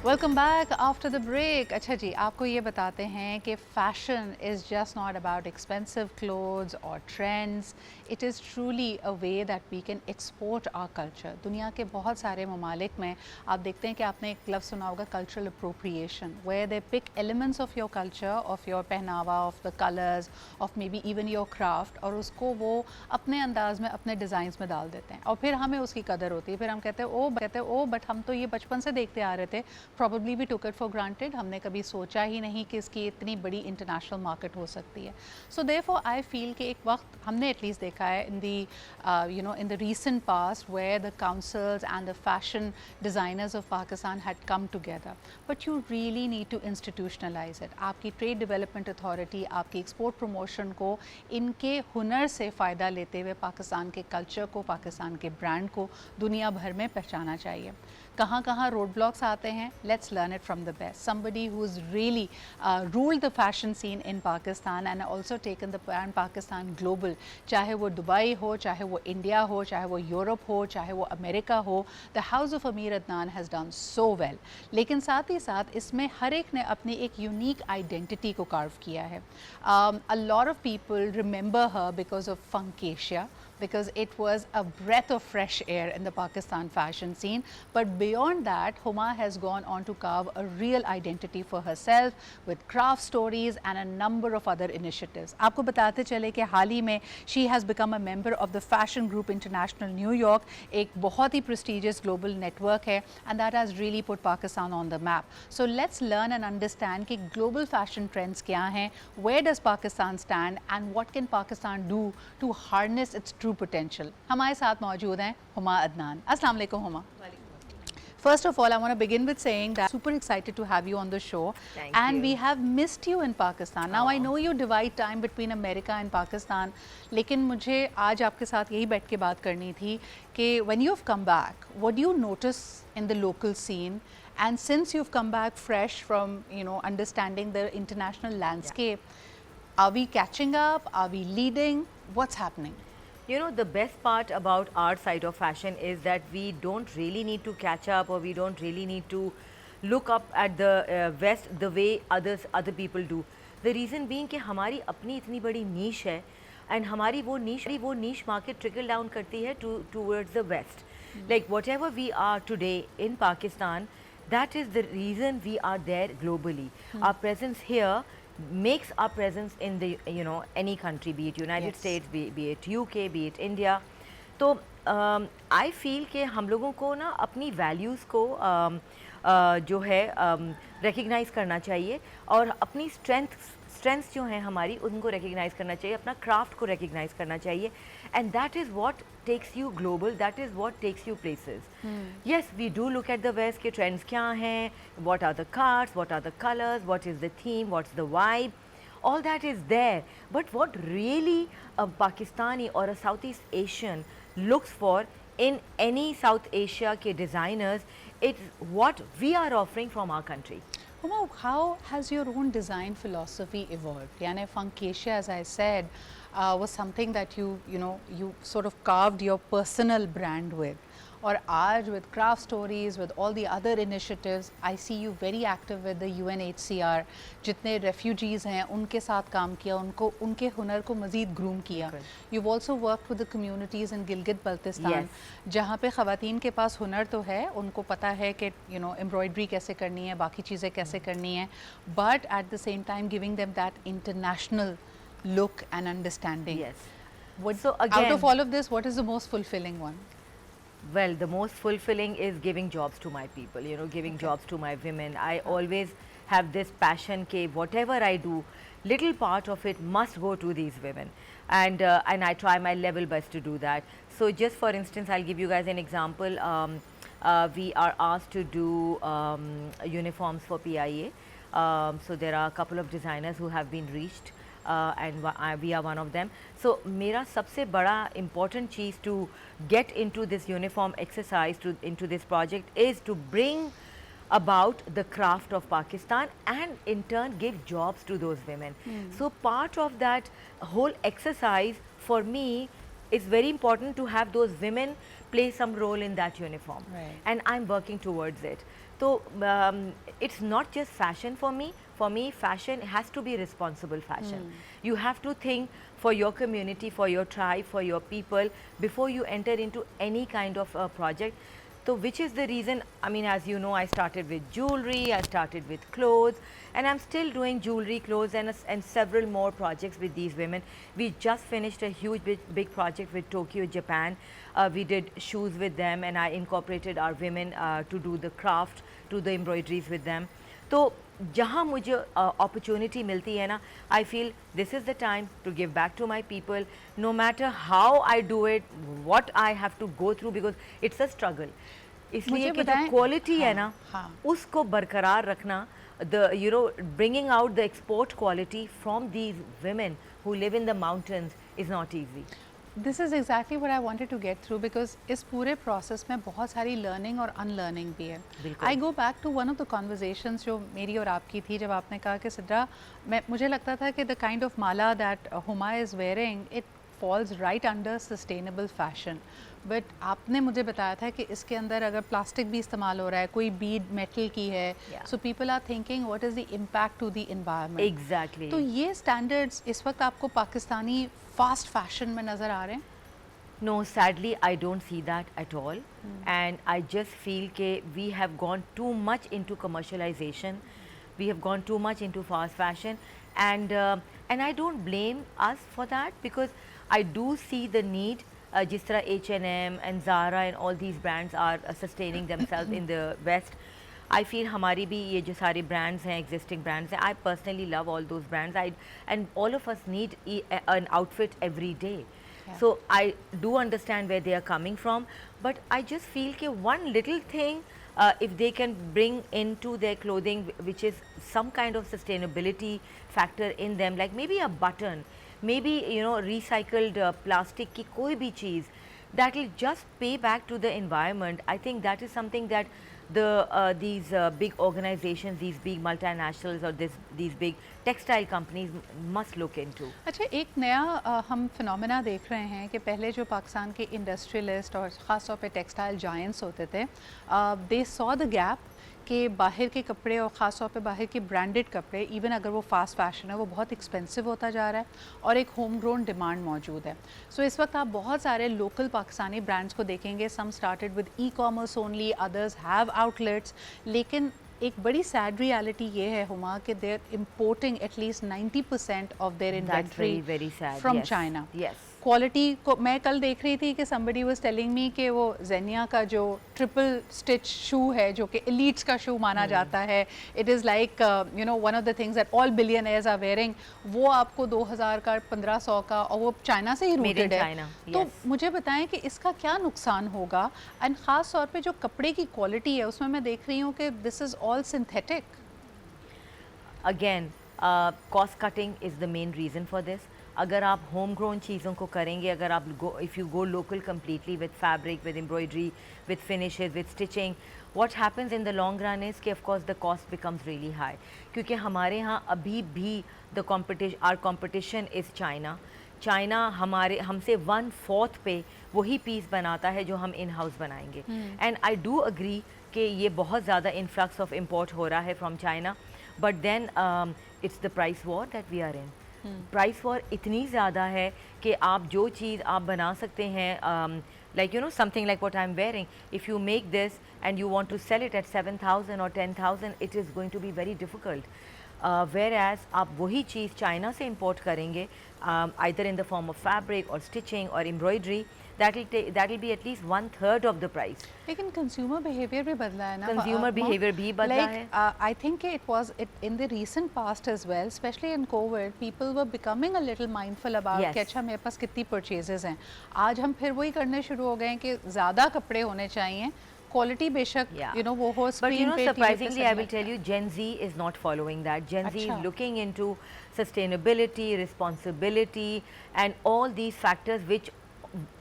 Welcome back after the break. अच्छा जी, आपको ये बताते हैं कि fashion is just not about expensive clothes और trends, it is truly a way that we can export our culture. दुनिया के बहुत सारे ममालिक में आप देखते हैं कि आपने एक लफ्ज़ सुना होगा, cultural appropriation, where they pick elements of your culture, of your पहनावा, of the colours, of maybe even your craft, और उसको वो अपने अंदाज में, अपने डिज़ाइंस में डाल देते हैं और फिर हमें उसकी कदर होती है। फिर हम कहते हैं ओ बट हम तो ये बचपन से देखते आ रहे थे, probably we took it for granted, हमने कभी सोचा ही नहीं कि इसकी इतनी बड़ी इंटरनेशनल मार्केट हो सकती है। सो देयरफॉर आई फील कि एक वक्त हमने एटलीस्ट देखा है in the in the recent past where the councils and the fashion designers of Pakistan had come together, but you really need to institutionalise it. आपकी ट्रेड डेवलपमेंट अथॉरिटी आपकी export promotion को इनके हुनर से फ़ायदा लेते हुए पाकिस्तान के कल्चर को, पाकिस्तान के ब्रांड को दुनिया भर में पहचाना चाहिए। कहाँ कहाँ रोड ब्लॉक्स आते हैं, let's learn it from the best, somebody who's really ruled the fashion scene in Pakistan and also taken the brand Pakistan global, चाहे वो दुबई हो, चाहे वो इंडिया हो, चाहे वो यूरोप हो, चाहे वो अमेरिका हो, the house of Amir Adnan has done so well। लेकिन साथ ही साथ इसमें हर एक ने अपनी एक यूनिक आइडेंटिटी को कार्व किया है। A lot of people remember her because of Funkasia, because it was a breath of fresh air in the Pakistan fashion scene. But beyond that, Huma has gone on to carve a real identity for herself with craft stories and a number of other initiatives. आपको बताते चले कि हाल ही में she has become a member of the Fashion Group International New York, एक बहुत ही prestigious global network है, and that has really put Pakistan on the map. So let's learn and understand कि global fashion trends क्या हैं, where does Pakistan stand, and what can Pakistan do to harness its true potential। हमारे साथ मौजूद हैं हुमा अदनान। अस्सलाम वालेकुम Huma. First of all, I want to begin with saying that I'm super excited to have you on the show. Thank And you. we have missed you in Pakistan. Now I know you divide time between America and Pakistan, लेकिन मुझे आज आपके साथ यही बैठ के बात करनी थी कि when you've come back, what do you notice in the local scene? And since you've come back fresh from, understanding the international landscape, are we catching up? Are we leading? What's happening? You know, the best part about our side of fashion is that we don't really need to catch up, or we don't really need to look up at the West the way other people do. The reason being कि हमारी अपनी इतनी बड़ी niche है, and हमारी वो niche market trickle down करती है towards the West. Like whatever we are today in Pakistan, that is the reason we are there globally. Our presence here makes our presence in the any country, be it United Yes. States, be it UK, be it India. तो I feel कि हम लोगों को ना अपनी values को जो है recognize करना चाहिए, और अपनी strengths जो हैं हमारी उनको recognize करना चाहिए, अपना craft को recognize करना चाहिए, and that is what takes you global, that is what takes you places. Yes, we do look at the West के trends क्या हैं, what are the cards, what are the colors, what is the theme, what's the vibe, all that is there. But what really a Pakistani or a Southeast Asian looks for in any South Asia के designers, it's what we are offering from our country. Huma, how has your own design philosophy evolved? Yani Funkasia, as I said, was something that you sort of carved your personal brand with. और आज with craft stories, with all the other initiatives, I see you very active with the UNHCR. जितने refugees हैं उनके साथ काम किया, उनके हुनर को मज़ीद groom किया. You've also worked with the communities in Gilgit-Baltistan, Yes. जहाँ पे ख़वातीन के पास हुनर तो है, उनको पता है कि embroidery कैसे करनी है, बाकी चीज़ें कैसे करनी है, but at the same time giving them that international look and understanding. Yes. So out of all of this, what is the most fulfilling one? Well, the most fulfilling is giving jobs to my people, giving jobs to my women. I always have this passion that whatever I do, little part of it must go to these women. And I try my level best to do that. So just for instance, I'll give you guys an example. We are asked to do uniforms for PIA. So there are a couple of designers who have been reached. And we are one of them. So मेरा सबसे बड़ा important cheese to get into this uniform exercise, into this project, is to bring about the craft of Pakistan and in turn give jobs to those women. So part of that whole exercise for me it's very important to have those women play some role in that uniform. Right. And I'm working towards it. तो it's not just fashion for me. For me, fashion has to be responsible fashion. You have to think for your community, for your tribe, for your people before you enter into any kind of project. So which is the reason, I mean, as you know, I started with jewelry, I started with clothes, and I'm still doing jewelry, clothes, and several more projects with these women. We just finished a huge big project with Tokyo, Japan. We did shoes with them, and I incorporated our women to do the craft, to the embroideries with them. तो जहाँ मुझे opportunity मिलती है ना, I feel this is the time to give back to my people, no matter how I do it, what I have to go through, because it's a struggle. इसलिए कि जो quality है ना, उसको बरकरार रखना, bringing out the export quality from these women who live in the mountains is not easy. This is exactly what I wanted to get through, because इस पूरे process में बहुत सारी learning और unlearning भी है. I go back to one of the conversations जो मेरी और आपकी थी, जब आपने कहा कि सिद्रा, मुझे लगता था कि the kind of mala that Huma is wearing, it falls right under sustainable fashion. But आपने मुझे बताया था कि इसके अंदर अगर प्लास्टिक भी इस्तेमाल हो रहा है, कोई बीड मेटल की है, so people are thinking what is the impact to the environment. Exactly. तो ये स्टैंडर्ड्स इस वक्त आपको पाकिस्तानी फास्ट फैशन में नज़र आ रहे हैं? No, sadly, I don't see that at all. And I just feel that we have gone too much into commercialization. We have gone too much into fast fashion. And I don't blame us for that, because I do see the need. जिस तरह H&M and Zara and all these brands are sustaining themselves in the West. I feel हमारी भी ये जो सारे brands हैं, existing brands हैं, I personally love all those brands. And all of us need an outfit every day. Yeah. So I do understand where they are coming from, but I just feel that one little thing, if they can bring into their clothing, which is some kind of sustainability factor in them, like maybe a button, maybe recycled plastic की कोई भी चीज़, that will just pay back to the environment. I think that is something that these big organizations, these big multinationals or these big textile companies must look into. अच्छा, एक नया हम phenomena देख रहे हैं कि पहले जो पाकिस्तान के इंडस्ट्रियलिस्ट और ख़ास तौर पे टेक्सटाइल जायंट्स होते थे, दे सॉ द गैप कि बाहर के कपड़े और ख़ास तौर पे बाहर के ब्रांडेड कपड़े, इवन अगर वो फास्ट फैशन है, वो बहुत एक्सपेंसिव होता जा रहा है और एक होम ग्रोन डिमांड मौजूद है. सो इस वक्त आप बहुत सारे लोकल पाकिस्तानी ब्रांड्स को देखेंगे. Some started with e commerce only, others have outlets. लेकिन एक बड़ी सैड रियलिटी ये है हुमा कि they are importing at least 90% of their inventory from China. Quality को मैं कल देख रही थी कि somebody was telling me कि वो ज़ेनिया का जो ट्रिपल स्टिच शू है, जो कि एलीट्स का शू माना जाता है, it is like one of the things that all billionaires are wearing, वो आपको 2000 का, 1500 का, और वो चाइना से ही रूटेड है. तो मुझे बताएं कि इसका क्या नुकसान होगा. एंड ख़ास तौर पे जो कपड़े की क्वालिटी है उसमें मैं देख रही हूँ कि this is all synthetic. Again cost cutting is the main reason for this. अगर आप होम ग्रोन चीज़ों को करेंगे, अगर आप if you go local completely with fabric, with embroidery, with finishes, with stitching, what happens in the long run is कि of course the cost becomes really high. क्योंकि हमारे यहाँ अभी भी our competition is China. China हमसे 1/4 पे वही piece बनाता है जो हम इन हाउस बनाएंगे. एंड आई डू अग्री कि ये बहुत ज़्यादा इन्फ्लक्स ऑफ इम्पोर्ट हो रहा है from China, but then it's the price war that we are in. Price war इतनी ज़्यादा है कि आप जो चीज़ आप बना सकते हैं, like something like what I'm wearing, if you make this and you want to sell it at 7,000 or 10,000, it is going to be very difficult. Whereas आप वही चीज़ चाइना से import करेंगे, either in the form of fabric or stitching or embroidery, that will be at least 1/3 of the price. लेकिन consumer behavior भी बदला है ना. Consumer behavior भी बदला है. I think it was in the recent past as well, especially in COVID, people were becoming a little mindful about कि अच्छा मेरे पास कितनी purchases हैं. आज हम फिर वही करने शुरू हो गए हैं कि ज़्यादा कपड़े होने चाहिए. Quality बेशक वो हो screen पे. But surprisingly, I will tell you, Gen Z is not following that. Gen Z is looking into sustainability, responsibility, and all these factors which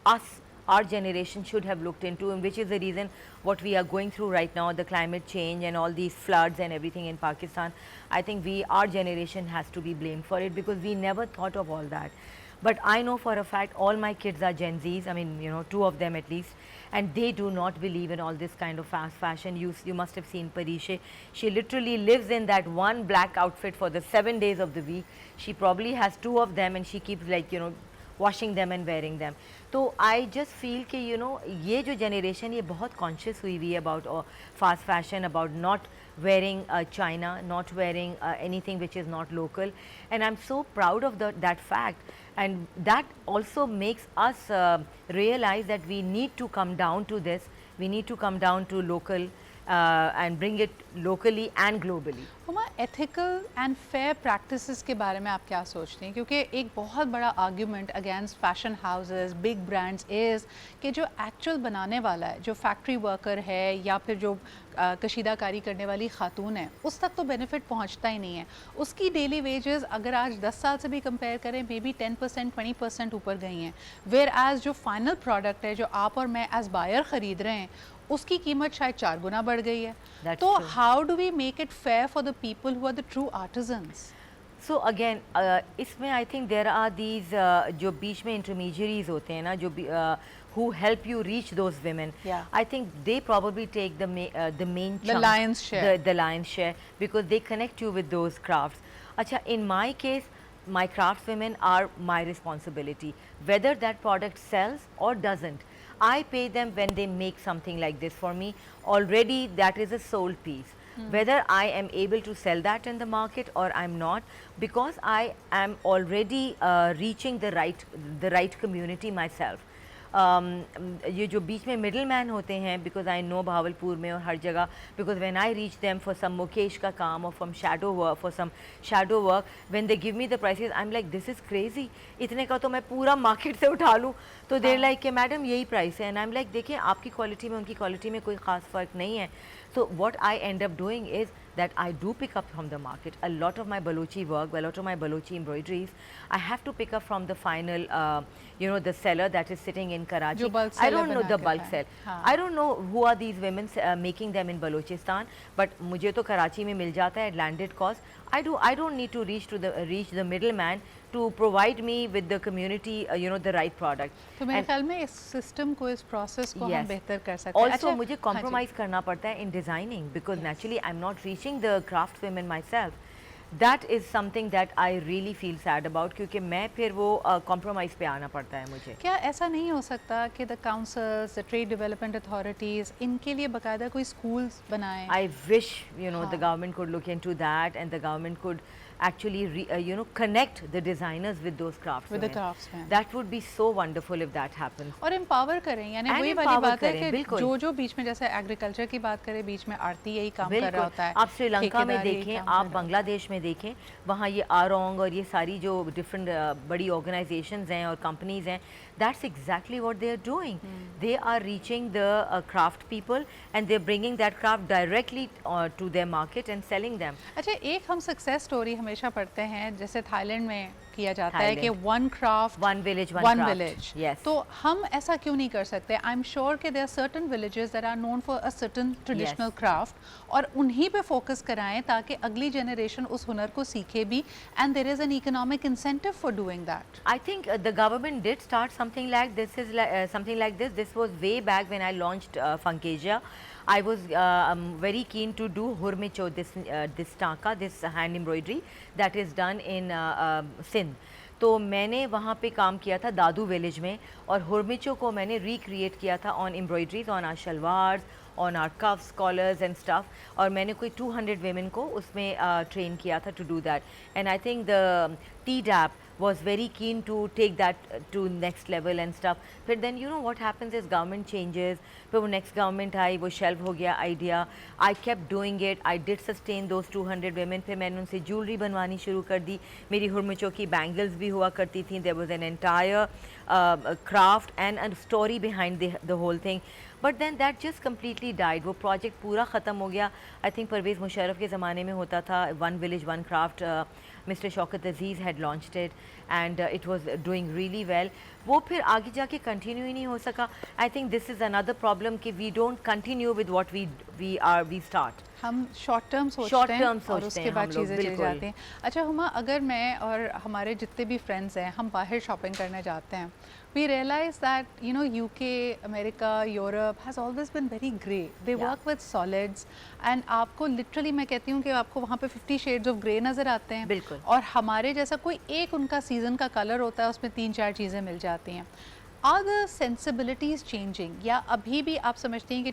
our generation should have looked into, and which is the reason what we are going through right now, the climate change and all these floods and everything in Pakistan. I think our generation has to be blamed for it, because we never thought of all that. But I know for a fact all my kids are Gen Zs. I mean, you know, two of them at least, and they do not believe in all this kind of fast fashion. You must have seen Parishe. She literally lives in that one black outfit for the 7 days of the week. She probably has two of them, and she keeps, like, you know, washing them and wearing them. So I just feel कि you know ये जो generation ये बहुत conscious हुई हुई है about fast fashion, about not wearing China, not wearing anything which is not local, and I'm so proud of that fact, and that also makes us realize that we need to come down to this, we need to come down to local and bring it locally and globally. Huma ethical and fair practices के बारे में आप क्या सोचते हैं, क्योंकि एक बहुत बड़ा argument against fashion houses, big brands is कि जो एक्चुअल बनाने वाला है, जो फैक्ट्री वर्कर है या फिर जो कशीदाकारी करने वाली खातून है, उस तक तो बेनिफिट पहुंचता ही नहीं है. उसकी डेली वेजेस अगर आज 10 साल से भी कंपेयर करें मे बी 10% 20% ऊपर गई हैं, वेयर एज जो फाइनल प्रोडक्ट है जो आप और मैं एज बायर ख़रीद रहे हैं उसकी कीमत शायद 4 गुना बढ़ गई है. तो how do we make it fair for the people who are the true artisans? So again इसमें I think there are these जो बीच में इंटरमीडियरीज होते हैं ना, जो who help you reach those women. Yeah. I think they probably take the main chunk, the lion's share, the lion's share, because they connect you with those crafts. Acha, in my case, my crafts women are my responsibility, whether that product sells or doesn't. I pay them when they make something like this for me. Already that is a sold piece. Whether I am able to sell that in the market or I'm not, because I am already reaching the right community myself. ये जो बीच में middle man होते हैं, because I know Bahawalpur में और हर जगह, because when I reach them for some Mukesh का काम और from shadow work, for some shadow work, when they give me the prices I am like this is crazy, इतने का तो मैं पूरा मार्केट से उठा लूँ. तो देर लाइक कि मैडम यही प्राइस है, एंड आई एम लाइक देखिए आपकी क्वालिटी में उनकी क्वालिटी में कोई ख़ास फ़र्क नहीं है. So what I end up doing is that I do pick up from the market. A lot of my Balochi work, a lot of my Balochi embroideries, I have to pick up from the final, you know, the seller that is sitting in Karachi. I don't know the bulk sell. I don't know who are these women making them in Balochistan, but मुझे तो कराची में मिल जाता है at landed cost. I don't need to reach the middleman to provide me with the community, you know, the right product. तो मेरे ख्याल में इस सिस्टम को, इस प्रोसेस को हम बेहतर कर सकते हैं. Also मुझे compromise करना पड़ता है in designing, because naturally I'm not reaching the craft women myself. That is something that I really feel sad about, क्योंकि मैं फिर वो compromise पे आना पड़ता है मुझे. क्या ऐसा नहीं हो सकता कि the councils, the trade development authorities, इनके लिए बाकायदा कोई schools बनाएं? I wish, you know, the government could look into that, and the government could actually you know, connect the designers with those craftsmen. With the craftsmen. That would be so wonderful if that happens. और empower करें, यानी वही वाली बात है कि जो बीच में, जैसे एग्रीकल्चर की बात करें, बीच में आरती यही काम कर रहा होता है. आप श्रीलंका में देखें, आप बांग्लादेश में देखें, वहाँ ये आरोंग और ये सारी जो डिफरेंट बड़ी ऑर्गेनाइजेशंस हैं और कंपनीज हैं, that's exactly what they are doing. They are reaching the craft people, and they're bringing that craft directly to their market and selling them. अच्छा, एक हम सक्सेस स्टोरी हमेशा पढ़ते हैं, जैसे थाईलैंड में किया जाता है कि one craft one village yes. तो हम ऐसा क्यों नहीं कर सकते? आई एम श्योर कि there are certain villages that are known for a certain traditional craft, और उन्हीं पे फोकस कराएं ताकि अगली जनरेशन उस हुनर को सीखे भी, and there is an economic incentive for doing that. I think the government did start something like this. Something like this. This was way back when I launched Funkasia. I was very keen to do Hurmicho, this taka, this hand embroidery that is done in Sindh. तो मैंने वहाँ पे काम किया था दादू village में, और हुरमिचो को मैंने रिक्रिएट किया था on embroideries, on our shalwars, on our cuffs, collars and stuff, और मैंने कोई 200 वेमेन को उसमें ट्रेन किया था to do that. And I think the TDAP was very keen to take that to next level and stuff. But then you know what happens is government changes, फिर वो next government आई, वो shelve हो गया idea. I kept doing it. I did sustain those 200 women. फिर मैंने उनसे jewelry बनवानी शुरू कर दी. मेरी हुरमिचो की bangles भी हुआ करती थी. There was an entire craft and a story behind the whole thing. But then that just completely died. वो project पूरा ख़त्म हो गया. I think परवेज़ मुशर्रफ के ज़माने में होता था, one village one craft. Mr. Shaukat Aziz had launched it, and it was doing really well. वो फिर आगे जाके कंटिन्यू ही नहीं हो सका. I think this is another problem कि we don't continue with what we start. हम शॉर्ट टर्म Short सोचते हैं term और सोचते उसके हैं बाद हम लोग, चीज़ें चली बिल्कुल. जाती हैं. अच्छा हुमा, अगर मैं और हमारे जितने भी फ्रेंड्स हैं हम बाहर शॉपिंग करने जाते हैं, we realise that you know UK, America, Europe has always been very grey. They Yeah. Work with solids and आपको लिटरली मैं कहती हूँ कि आपको वहाँ पे 50 शेड्स ऑफ ग्रे नज़र आते हैं. बिल्कुल. और हमारे जैसा कोई एक उनका सीज़न का कलर होता है, उसमें 3-4 चीज़ें मिल जाती हैं. Are the sensibilities changing? या अभी भी आप समझते हैं कि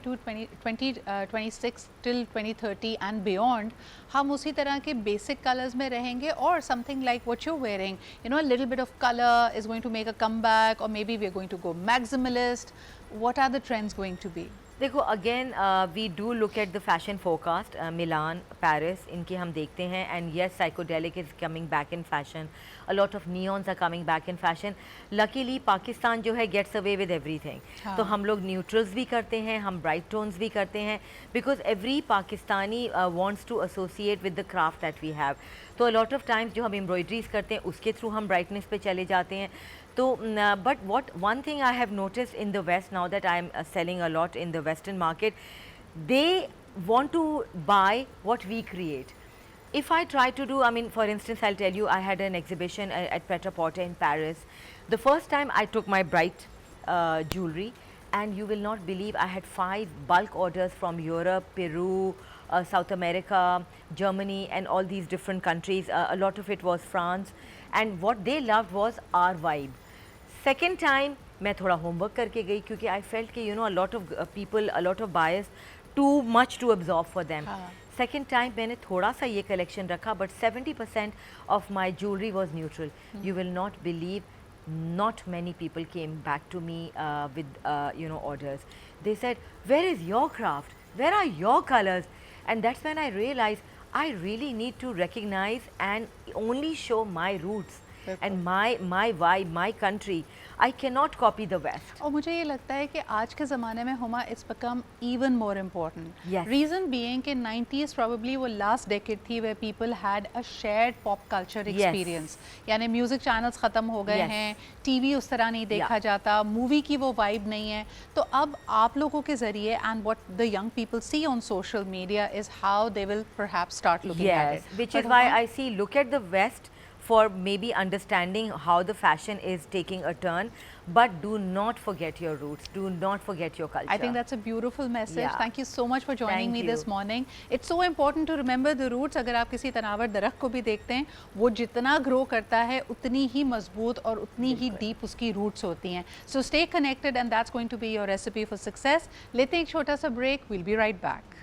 2026 till 2030 and beyond हम उसी तरह के basic colors में रहेंगे, or something like what you're wearing, you know, a little bit of color is going to make a comeback, or maybe we're going to go maximalist. What are the trends going to be? देखो again we do look at the fashion forecast. Milan, Paris, इनके हम देखते हैं. And yes, psychedelic is coming back in fashion. A lot of neons are coming back in fashion. Luckily Pakistan जो है gets away with everything. तो हम लोग neutrals भी करते हैं, हम ब्राइट टोन्स भी करते हैं, because every Pakistani wants to associate with the craft that we have. तो अ लॉट ऑफ टाइम्स जो हम एम्ब्रॉयडरीज करते हैं उसके थ्रू हम ब्राइटनेस पे चले जाते हैं. So, but one thing I have noticed in the West, now that I am selling a lot in the Western market, they want to buy what we create. If I try to do, I mean, for instance, I'll tell you, I had an exhibition at Pret-a-Porter in Paris. The first time I took my bright jewelry, and you will not believe, I had 5 bulk orders from Europe, Peru, South America, Germany, and all these different countries. A lot of it was France, and what they loved was our vibe. Second time मैं थोड़ा homework करके गई, क्योंकि I felt कि you know a lot of people, a lot of buyers, too much to absorb for them. Second time मैंने थोड़ा सा ये कलेक्शन रखा, but 70% of my jewellery was neutral. You will not believe, not many people came back to me with you know, orders. They said, where is your craft, where are your colors? And that's when I realized I really need to recognize and only show my roots and my vibe, my country. I cannot copy the West. और मुझे ये लगता है कि आज के ज़माने में Huma it's become even more important. Yes. Reason being कि 90s probably वो last decade थी where people had a shared pop culture experience. यानी म्यूज़िक चैनल्स ख़त्म हो गए हैं, टीवी उस तरह नहीं देखा जाता, मूवी की वो वाइब नहीं है. तो अब आप लोगों के ज़रिए and what the young people see on social media is how they will perhaps start looking at it. Which is why I see, look at the West for maybe understanding how the fashion is taking a turn, but do not forget your roots, do not forget your culture. I think that's a beautiful message. Yeah. Thank you so much for joining me this morning. It's so important to remember the roots. अगर आप किसी तनावर दरख्त को भी देखते हैं, वो जितना ग्रो करता है उतनी ही मजबूत और उतनी ही डीप उसकी रूट्स होती हैं. So stay connected and that's going to be your recipe for success. लेते हैं एक छोटा सा break. We'll be right back.